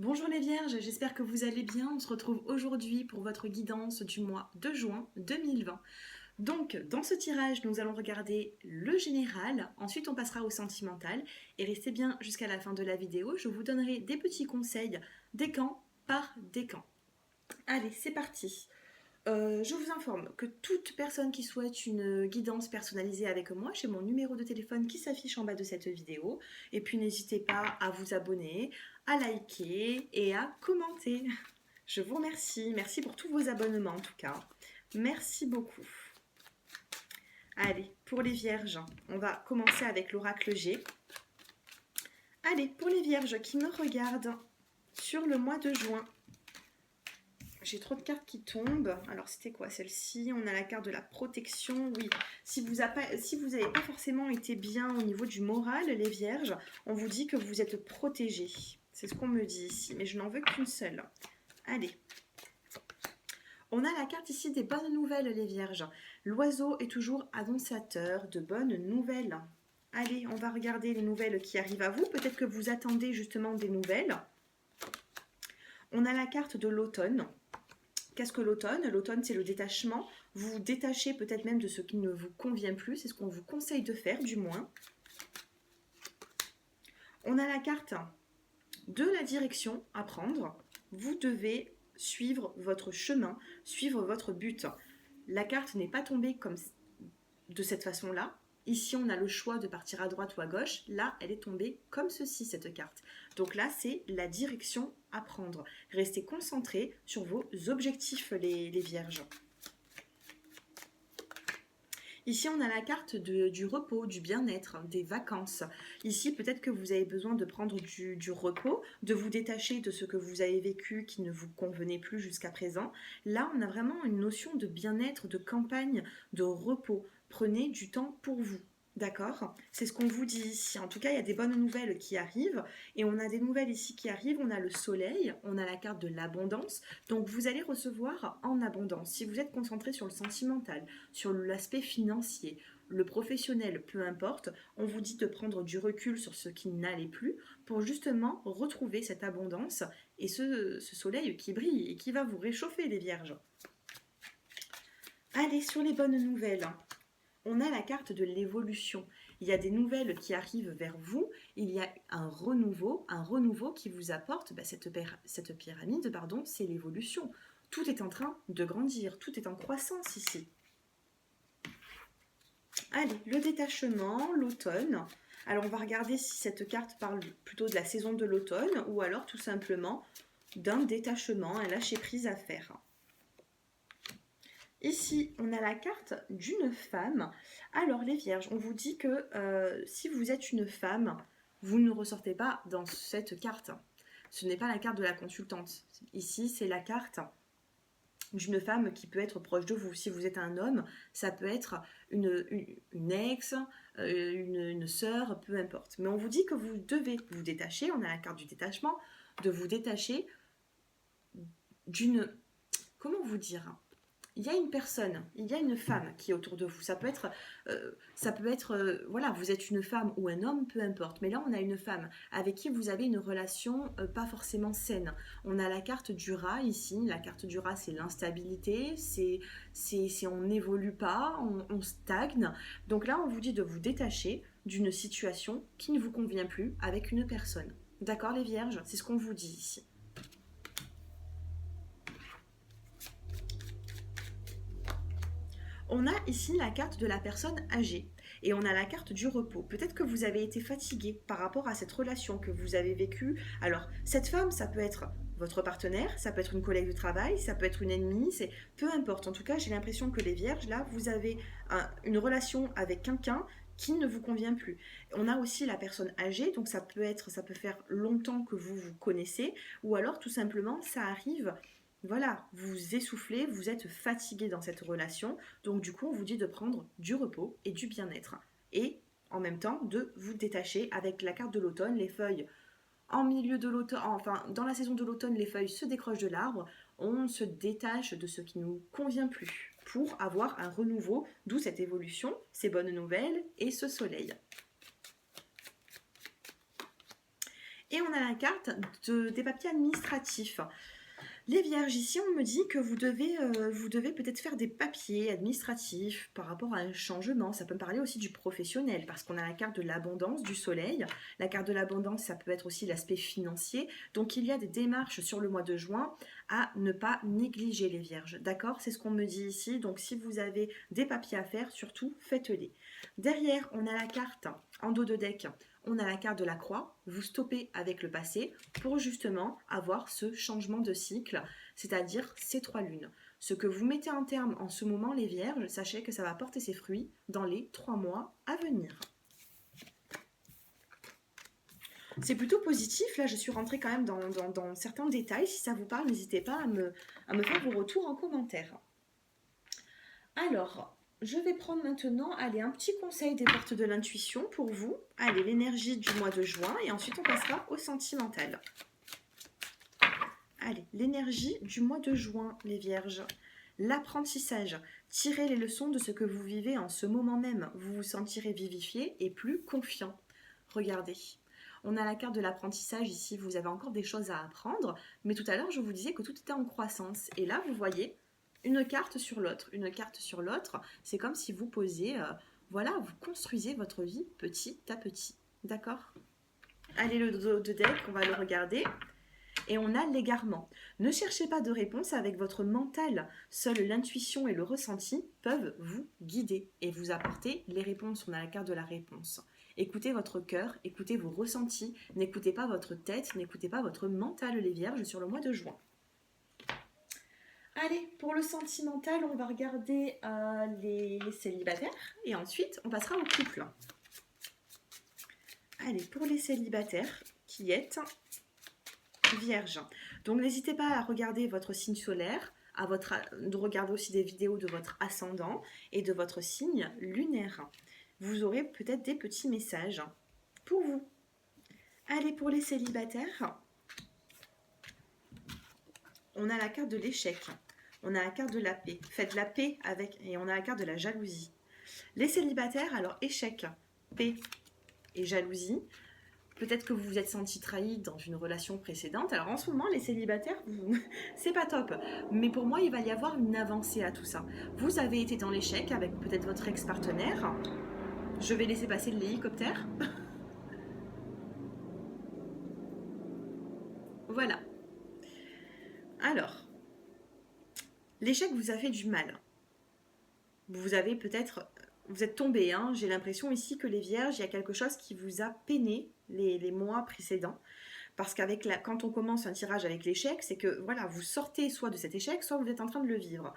Bonjour les Vierges, j'espère que vous allez bien. On se retrouve aujourd'hui pour votre guidance du mois de juin 2020. Donc, dans ce tirage, nous allons regarder le général, ensuite on passera au sentimental, et restez bien jusqu'à la fin de la vidéo, je vous donnerai des petits conseils décan par décan. Allez, c'est parti. Je vous informe que toute personne qui souhaite une guidance personnalisée avec moi, j'ai mon numéro de téléphone qui s'affiche en bas de cette vidéo. Et puis n'hésitez pas à vous abonner, à liker et à commenter. Je vous remercie. Merci pour tous vos abonnements en tout cas. Merci beaucoup. Allez, pour les vierges, on va commencer avec l'oracle G. Allez, pour les vierges qui me regardent sur le mois de juin. J'ai trop de cartes qui tombent. Alors, c'était quoi celle-ci? On a la carte de la protection. Oui, si vous n'avez pas forcément été bien au niveau du moral, les vierges, on vous dit que vous êtes protégés. C'est ce qu'on me dit ici, mais je n'en veux qu'une seule. Allez. On a la carte ici des bonnes nouvelles, les vierges. L'oiseau est toujours annonciateur de bonnes nouvelles. Allez, on va regarder les nouvelles qui arrivent à vous. Peut-être que vous attendez justement des nouvelles. On a la carte de l'automne. Qu'est-ce que l'automne? L'automne, c'est le détachement. Vous vous détachez peut-être même de ce qui ne vous convient plus. C'est ce qu'on vous conseille de faire, du moins. On a la carte de la direction à prendre. Vous devez suivre votre chemin, suivre votre but. La carte n'est pas tombée comme de cette façon-là. Ici, on a le choix de partir à droite ou à gauche. Là, elle est tombée comme ceci, cette carte. Donc là, c'est la direction à prendre. Restez concentrés sur vos objectifs, les vierges. Ici, on a la carte du repos, du bien-être, des vacances. Ici, peut-être que vous avez besoin de prendre du repos, de vous détacher de ce que vous avez vécu qui ne vous convenait plus jusqu'à présent. Là, on a vraiment une notion de bien-être, de campagne, de repos. Prenez du temps pour vous. D'accord? C'est ce qu'on vous dit ici. En tout cas, il y a des bonnes nouvelles qui arrivent. Et on a des nouvelles ici qui arrivent. On a le soleil, on a la carte de l'abondance. Donc, vous allez recevoir en abondance. Si vous êtes concentré sur le sentimental, sur l'aspect financier, le professionnel, peu importe, on vous dit de prendre du recul sur ce qui n'allait plus pour justement retrouver cette abondance et ce soleil qui brille et qui va vous réchauffer, les vierges. Allez, sur les bonnes nouvelles. On a la carte de l'évolution. Il y a des nouvelles qui arrivent vers vous. Il y a un renouveau qui vous apporte cette pyramide, c'est l'évolution. Tout est en train de grandir, tout est en croissance ici. Allez, le détachement, l'automne. Alors, on va regarder si cette carte parle plutôt de la saison de l'automne ou alors tout simplement d'un détachement, un lâcher-prise à faire. Ici, on a la carte d'une femme. Alors, les vierges, on vous dit que si vous êtes une femme, vous ne ressortez pas dans cette carte. Ce n'est pas la carte de la consultante. Ici, c'est la carte d'une femme qui peut être proche de vous. Si vous êtes un homme, ça peut être une ex, une sœur, peu importe. Mais on vous dit que vous devez vous détacher, on a la carte du détachement, de vous détacher d'une... Comment vous dire? Il y a une personne, il y a une femme qui est autour de vous. Ça peut être, voilà, vous êtes une femme ou un homme, peu importe. Mais là, on a une femme avec qui vous avez une relation pas forcément saine. On a la carte du rat ici. La carte du rat, c'est l'instabilité, c'est on n'évolue pas, on stagne. Donc là, on vous dit de vous détacher d'une situation qui ne vous convient plus avec une personne. D'accord, les vierges? C'est ce qu'on vous dit ici. On a ici la carte de la personne âgée et on a la carte du repos. Peut-être que vous avez été fatigué par rapport à cette relation que vous avez vécue. Alors, cette femme, ça peut être votre partenaire, ça peut être une collègue de travail, ça peut être une ennemie, c'est peu importe. En tout cas, j'ai l'impression que les vierges, là, vous avez une relation avec quelqu'un qui ne vous convient plus. On a aussi la personne âgée, donc ça peut faire longtemps que vous vous connaissez, ou alors tout simplement, ça arrive. Voilà, vous essoufflez, vous êtes fatigué dans cette relation, donc du coup on vous dit de prendre du repos et du bien-être. Et en même temps de vous détacher avec la carte de l'automne, les feuilles en milieu de l'automne, enfin dans la saison de l'automne, les feuilles se décrochent de l'arbre, on se détache de ce qui ne nous convient plus pour avoir un renouveau, d'où cette évolution, ces bonnes nouvelles et ce soleil. Et on a la carte des papiers administratifs. Les vierges, ici, on me dit que vous devez peut-être faire des papiers administratifs par rapport à un changement. Ça peut me parler aussi du professionnel, parce qu'on a la carte de l'abondance, du soleil. La carte de l'abondance, ça peut être aussi l'aspect financier. Donc, il y a des démarches sur le mois de juin à ne pas négliger les vierges. D'accord? C'est ce qu'on me dit ici. Donc, si vous avez des papiers à faire, surtout, faites-les. Derrière, on a la carte en dos de deck. On a la carte de la croix, vous stoppez avec le passé pour justement avoir ce changement de cycle, c'est-à-dire ces 3 lunes. Ce que vous mettez en terme en ce moment, les vierges, sachez que ça va porter ses fruits dans les 3 mois à venir. C'est plutôt positif, là je suis rentrée quand même dans certains détails. Si ça vous parle, n'hésitez pas à me faire vos retours en commentaire. Alors, je vais prendre maintenant, allez, un petit conseil des portes de l'intuition pour vous. Allez, l'énergie du mois de juin et ensuite on passera au sentimental. Allez, l'énergie du mois de juin, les vierges. L'apprentissage. Tirez les leçons de ce que vous vivez en ce moment même. Vous vous sentirez vivifié et plus confiant. Regardez. On a la carte de l'apprentissage ici. Vous avez encore des choses à apprendre. Mais tout à l'heure, je vous disais que tout était en croissance. Et là, vous voyez une carte sur l'autre. Une carte sur l'autre. C'est comme si vous posiez, voilà, vous construisez votre vie petit à petit. D'accord? Allez, le dos de deck, on va le regarder. Et on a l'égarement. Ne cherchez pas de réponse avec votre mental. Seule l'intuition et le ressenti peuvent vous guider et vous apporter les réponses. On a la carte de la réponse. Écoutez votre cœur, écoutez vos ressentis. N'écoutez pas votre tête, n'écoutez pas votre mental, les vierges, sur le mois de juin. Allez, pour le sentimental, on va regarder les célibataires et ensuite on passera au couple. Allez, pour les célibataires qui êtes vierge. Donc n'hésitez pas à regarder votre signe solaire, de regarder aussi des vidéos de votre ascendant et de votre signe lunaire. Vous aurez peut-être des petits messages pour vous. Allez, pour les célibataires, on a la carte de l'échec. On a la carte de la paix. Faites la paix avec... Et on a la carte de la jalousie. Les célibataires, alors échec, paix et jalousie. Peut-être que vous vous êtes senti trahi dans une relation précédente. Alors en ce moment, les célibataires, c'est pas top. Mais pour moi, il va y avoir une avancée à tout ça. Vous avez été dans l'échec avec peut-être votre ex-partenaire. Je vais laisser passer l'hélicoptère. Voilà. Alors, l'échec vous a fait du mal. Vous avez peut-être... Vous êtes tombé, hein. J'ai l'impression ici que les vierges, il y a quelque chose qui vous a peiné les mois précédents. Parce quand on commence un tirage avec l'échec, c'est que voilà, vous sortez soit de cet échec, soit vous êtes en train de le vivre.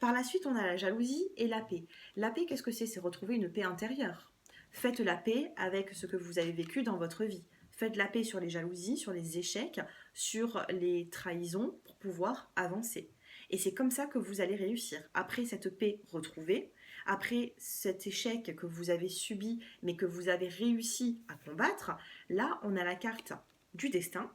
Par la suite, on a la jalousie et la paix. La paix, qu'est-ce que c'est? C'est retrouver une paix intérieure. Faites la paix avec ce que vous avez vécu dans votre vie. Faites la paix sur les jalousies, sur les échecs, sur les trahisons pour pouvoir avancer. Et c'est comme ça que vous allez réussir. Après cette paix retrouvée, après cet échec que vous avez subi mais que vous avez réussi à combattre, là on a la carte du destin.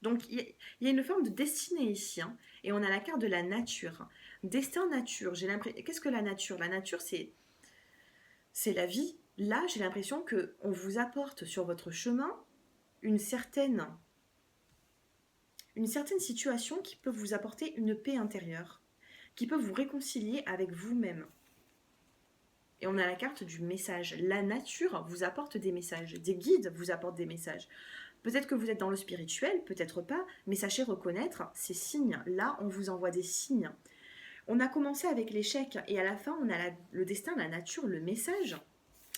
Donc il y a une forme de destinée ici, hein, et on a la carte de la nature. Destin, nature, j'ai l'impression... Qu'est-ce que la nature? La nature, c'est la vie. Là, j'ai l'impression qu'on vous apporte sur votre chemin une certaine situation qui peut vous apporter une paix intérieure, qui peut vous réconcilier avec vous-même. Et on a la carte du message. La nature vous apporte des messages, des guides vous apportent des messages. Peut-être que vous êtes dans le spirituel, peut-être pas, mais sachez reconnaître ces signes. Là, on vous envoie des signes. On a commencé avec l'échec et à la fin, on a le destin, la nature, le message.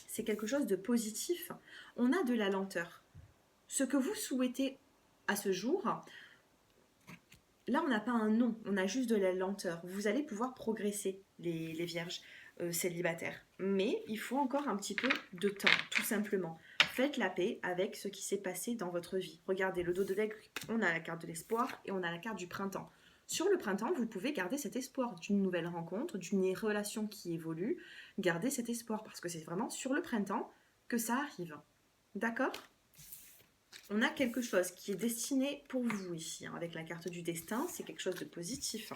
C'est quelque chose de positif. On a de la lenteur. Ce que vous souhaitez à ce jour, là, on n'a pas un non, on a juste de la lenteur. Vous allez pouvoir progresser, les vierges célibataires. Mais il faut encore un petit peu de temps, tout simplement. Faites la paix avec ce qui s'est passé dans votre vie. Regardez, le dos de deck, on a la carte de l'espoir et on a la carte du printemps. Sur le printemps, vous pouvez garder cet espoir d'une nouvelle rencontre, d'une relation qui évolue. Gardez cet espoir parce que c'est vraiment sur le printemps que ça arrive. D'accord ? On a quelque chose qui est destiné pour vous ici, hein, avec la carte du destin, c'est quelque chose de positif.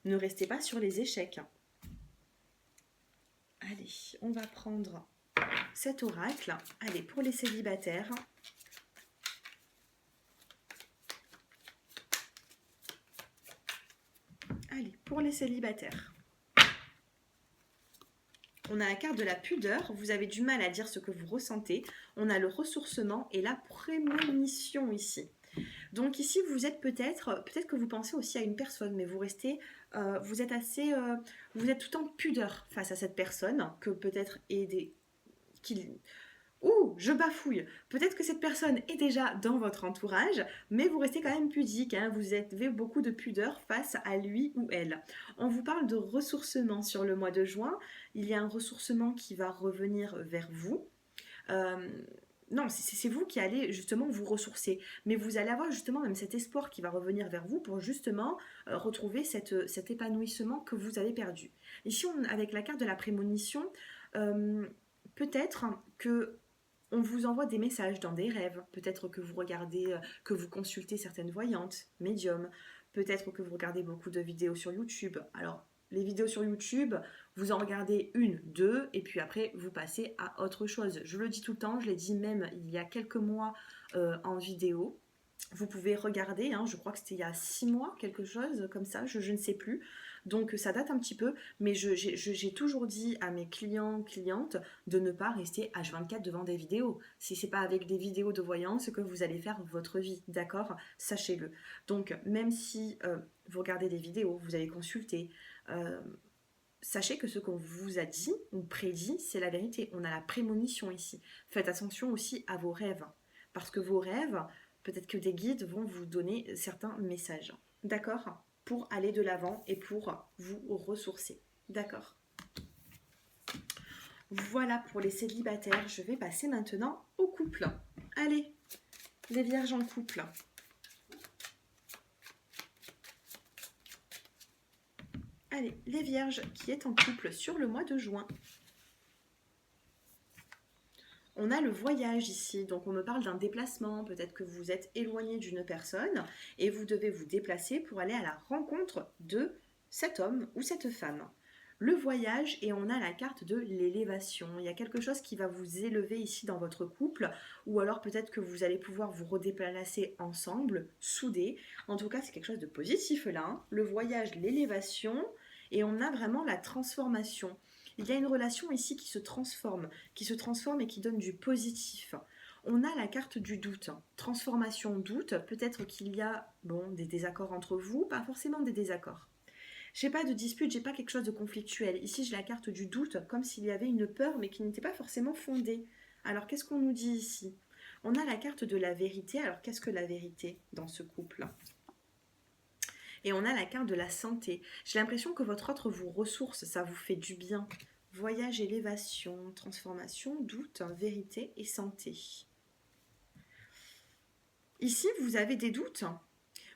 Ne restez pas sur les échecs. Allez, on va prendre cet oracle. Allez, pour les célibataires. Allez, pour les célibataires. On a la carte de la pudeur, vous avez du mal à dire ce que vous ressentez. On a le ressourcement et la prémonition ici. Donc ici, vous êtes peut-être que vous pensez aussi à une personne, mais vous êtes vous êtes tout en pudeur face à cette personne, que peut-être qu'il ouh, je bafouille. Peut-être que cette personne est déjà dans votre entourage, mais vous restez quand même pudique, hein. Vous avez beaucoup de pudeur face à lui ou elle. On vous parle de ressourcement sur le mois de juin. Il y a un ressourcement qui va revenir vers vous. Euh, non, c'est vous qui allez justement vous ressourcer. Mais vous allez avoir justement même cet espoir qui va revenir vers vous pour justement retrouver cet épanouissement que vous avez perdu. Ici, avec la carte de la prémonition, euh, peut-être que on vous envoie des messages dans des rêves. Peut-être que vous regardez, que vous consultez certaines voyantes, médiums. Peut-être que vous regardez beaucoup de vidéos sur YouTube. Alors, les vidéos sur YouTube, vous en regardez une, deux, et puis après, vous passez à autre chose. Je le dis tout le temps, je l'ai dit même il y a quelques mois en vidéo. Vous pouvez regarder, hein, je crois que c'était il y a 6 mois, quelque chose comme ça, je ne sais plus. Donc ça date un petit peu, mais j'ai toujours dit à mes clientes de ne pas rester H24 devant des vidéos. Si c'est pas avec des vidéos de voyance que vous allez faire votre vie, d'accord? Sachez-le. Donc même si vous regardez des vidéos, vous allez consulter, euh, sachez que ce qu'on vous a dit ou prédit, c'est la vérité. On a la prémonition ici. Faites attention aussi à vos rêves, parce que vos rêves, peut-être que des guides vont vous donner certains messages. D'accord? Pour aller de l'avant et pour vous ressourcer. D'accord? Voilà pour les célibataires. Je vais passer maintenant au couple. Allez, les vierges en couple. Allez, les vierges qui est en couple sur le mois de juin. On a le voyage ici, donc on me parle d'un déplacement, peut-être que vous êtes éloigné d'une personne et vous devez vous déplacer pour aller à la rencontre de cet homme ou cette femme. Le voyage et on a la carte de l'élévation. Il y a quelque chose qui va vous élever ici dans votre couple ou alors peut-être que vous allez pouvoir vous redéplacer ensemble, soudés. En tout cas, c'est quelque chose de positif là, hein. Le voyage, l'élévation et on a vraiment la transformation. Il y a une relation ici qui se transforme et qui donne du positif. On a la carte du doute, transformation, doute, peut-être qu'il y a des désaccords entre vous, pas forcément des désaccords. J'ai pas de dispute, j'ai pas quelque chose de conflictuel. Ici, j'ai la carte du doute, comme s'il y avait une peur, mais qui n'était pas forcément fondée. Alors, qu'est-ce qu'on nous dit ici? On a la carte de la vérité. Alors, qu'est-ce que la vérité dans ce couple? Et on a la carte de la santé. J'ai l'impression que votre autre vous ressource, ça vous fait du bien. Voyage, élévation, transformation, doute, vérité et santé. Ici, vous avez des doutes.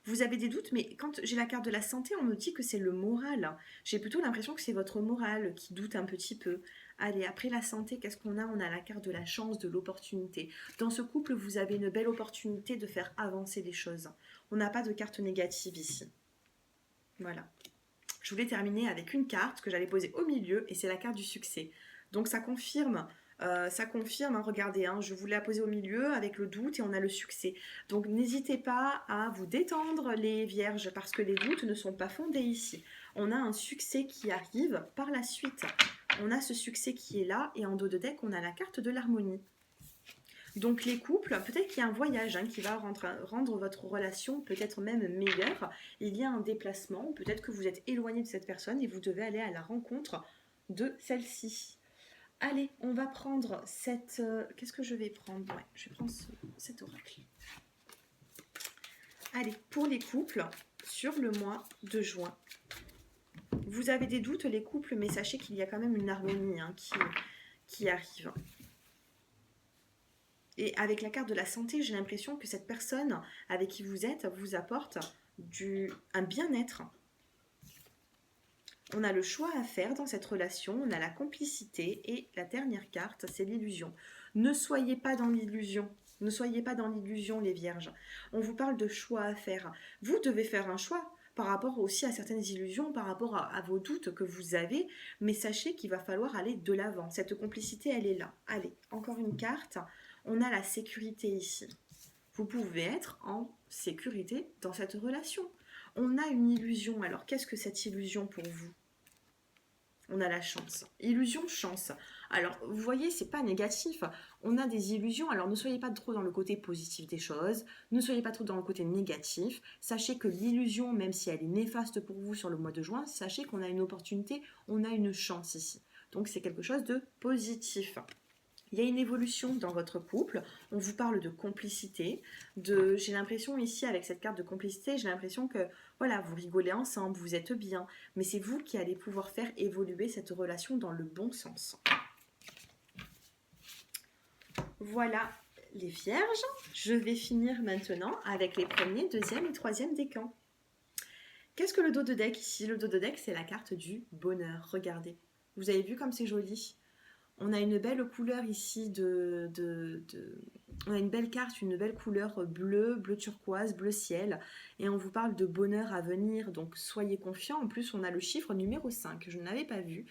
Vous avez des doutes, mais quand j'ai la carte de la santé, on me dit que c'est le moral. J'ai plutôt l'impression que c'est votre moral qui doute un petit peu. Allez, après la santé, qu'est-ce qu'on a? On a la carte de la chance, de l'opportunité. Dans ce couple, vous avez une belle opportunité de faire avancer les choses. On n'a pas de carte négative ici. Voilà. Je voulais terminer avec une carte que j'allais poser au milieu et c'est la carte du succès. Donc ça confirme, hein, regardez, hein, je voulais la poser au milieu avec le doute et on a le succès. Donc n'hésitez pas à vous détendre les vierges parce que les doutes ne sont pas fondés ici. On a un succès qui arrive par la suite. On a ce succès qui est là et en dos de deck on a la carte de l'harmonie. Donc les couples, peut-être qu'il y a un voyage qui va rendre votre relation peut-être même meilleure. Il y a un déplacement, peut-être que vous êtes éloigné de cette personne et vous devez aller à la rencontre de celle-ci. Allez, on va prendre cette... Qu'est-ce que je vais prendre? Ouais, je vais prendre cet oracle. Allez, pour les couples, sur le mois de juin. Vous avez des doutes les couples, mais sachez qu'il y a quand même une harmonie qui arrive. Et avec la carte de la santé, j'ai l'impression que cette personne avec qui vous êtes vous apporte un bien-être. On a le choix à faire dans cette relation, on a la complicité et la dernière carte, c'est l'illusion. Ne soyez pas dans l'illusion. Ne soyez pas dans l'illusion, les vierges. On vous parle de choix à faire. Vous devez faire un choix par rapport aussi à certaines illusions, par rapport à vos doutes que vous avez, mais sachez qu'il va falloir aller de l'avant. Cette complicité, elle est là. Allez, encore une carte. On a la sécurité ici. Vous pouvez être en sécurité dans cette relation. On a une illusion. Alors, qu'est-ce que cette illusion pour vous? On a la chance. Illusion, chance. Alors, vous voyez, c'est pas négatif. On a des illusions. Alors, ne soyez pas trop dans le côté positif des choses. Ne soyez pas trop dans le côté négatif. Sachez que l'illusion, même si elle est néfaste pour vous sur le mois de juin, sachez qu'on a une opportunité, on a une chance ici. Donc, c'est quelque chose de positif. Il y a une évolution dans votre couple. On vous parle de complicité. J'ai l'impression ici, avec cette carte de complicité, j'ai l'impression que voilà, vous rigolez ensemble, vous êtes bien. Mais c'est vous qui allez pouvoir faire évoluer cette relation dans le bon sens. Voilà les vierges. Je vais finir maintenant avec les premiers, deuxième et troisième décans. Qu'est-ce que le dos de deck ici? Le dos de deck, c'est la carte du bonheur. Regardez. Vous avez vu comme c'est joli? On a une belle couleur ici on a une belle carte, une belle couleur bleu turquoise, bleu ciel. Et on vous parle de bonheur à venir, donc soyez confiants. En plus, on a le chiffre numéro 5, je ne l'avais pas vu.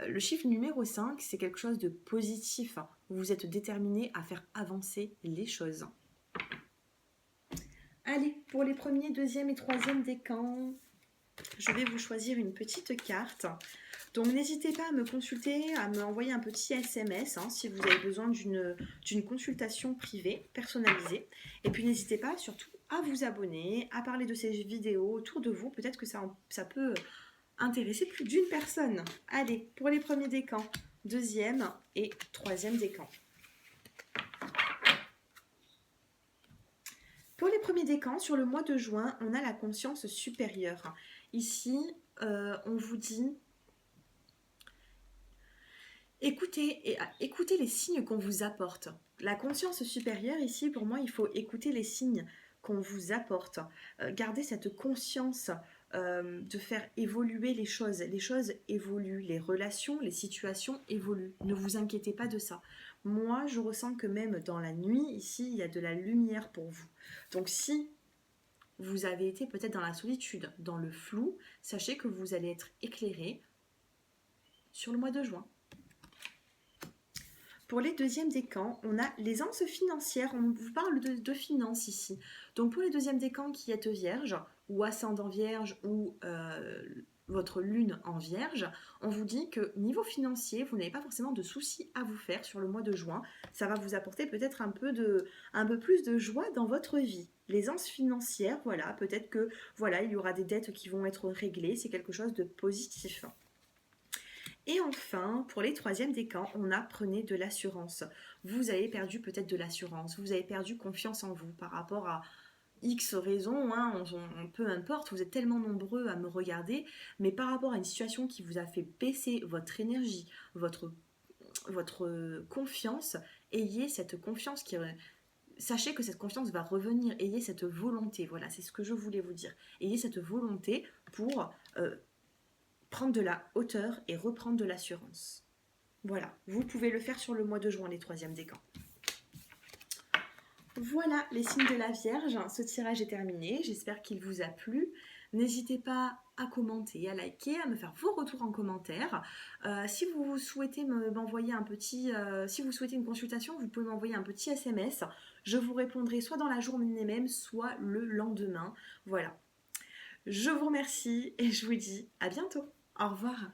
Le chiffre numéro 5, c'est quelque chose de positif. Vous êtes déterminé à faire avancer les choses. Allez, pour les premiers, deuxième et troisième décans, je vais vous choisir une petite carte. Donc n'hésitez pas à me consulter, à me envoyer un petit SMS si vous avez besoin d'une consultation privée, personnalisée. Et puis n'hésitez pas surtout à vous abonner, à parler de ces vidéos autour de vous. Peut-être que ça peut intéresser plus d'une personne. Allez, pour les premiers décans, deuxième et troisième décan. Pour les premiers décans, sur le mois de juin, on a la conscience supérieure. Ici, on vous dit... Écoutez les signes qu'on vous apporte. La conscience supérieure, ici, pour moi, il faut écouter les signes qu'on vous apporte. Gardez cette conscience de faire évoluer les choses. Les choses évoluent, les relations, les situations évoluent. Ne vous inquiétez pas de ça. Moi, je ressens que même dans la nuit, ici, il y a de la lumière pour vous. Donc si vous avez été peut-être dans la solitude, dans le flou, sachez que vous allez être éclairé sur le mois de juin. Pour les deuxièmes décans, on a l'aisance financière. On vous parle de finances ici. Donc pour les deuxièmes décans qui êtes vierge, ou ascendant vierge, ou votre lune en vierge, on vous dit que niveau financier, vous n'avez pas forcément de soucis à vous faire sur le mois de juin. Ça va vous apporter peut-être un peu plus de joie dans votre vie. L'aisance financière, voilà, peut-être que voilà, il y aura des dettes qui vont être réglées. C'est quelque chose de positif. Et enfin, pour les troisièmes décans, on a prenez de l'assurance. Vous avez perdu peut-être de l'assurance, vous avez perdu confiance en vous par rapport à X raisons, peu importe, vous êtes tellement nombreux à me regarder, mais par rapport à une situation qui vous a fait baisser votre énergie, votre confiance, ayez cette confiance Sachez que cette confiance va revenir, ayez cette volonté, voilà, c'est ce que je voulais vous dire. Ayez cette volonté pour... prendre de la hauteur et reprendre de l'assurance. Voilà, vous pouvez le faire sur le mois de juin, les troisièmes décans. Voilà les signes de la Vierge, ce tirage est terminé, j'espère qu'il vous a plu. N'hésitez pas à commenter, à liker, à me faire vos retours en commentaire. Si vous souhaitez m'envoyer si vous souhaitez une consultation, vous pouvez m'envoyer un petit SMS. Je vous répondrai soit dans la journée même, soit le lendemain. Voilà. Je vous remercie et je vous dis à bientôt. Au revoir.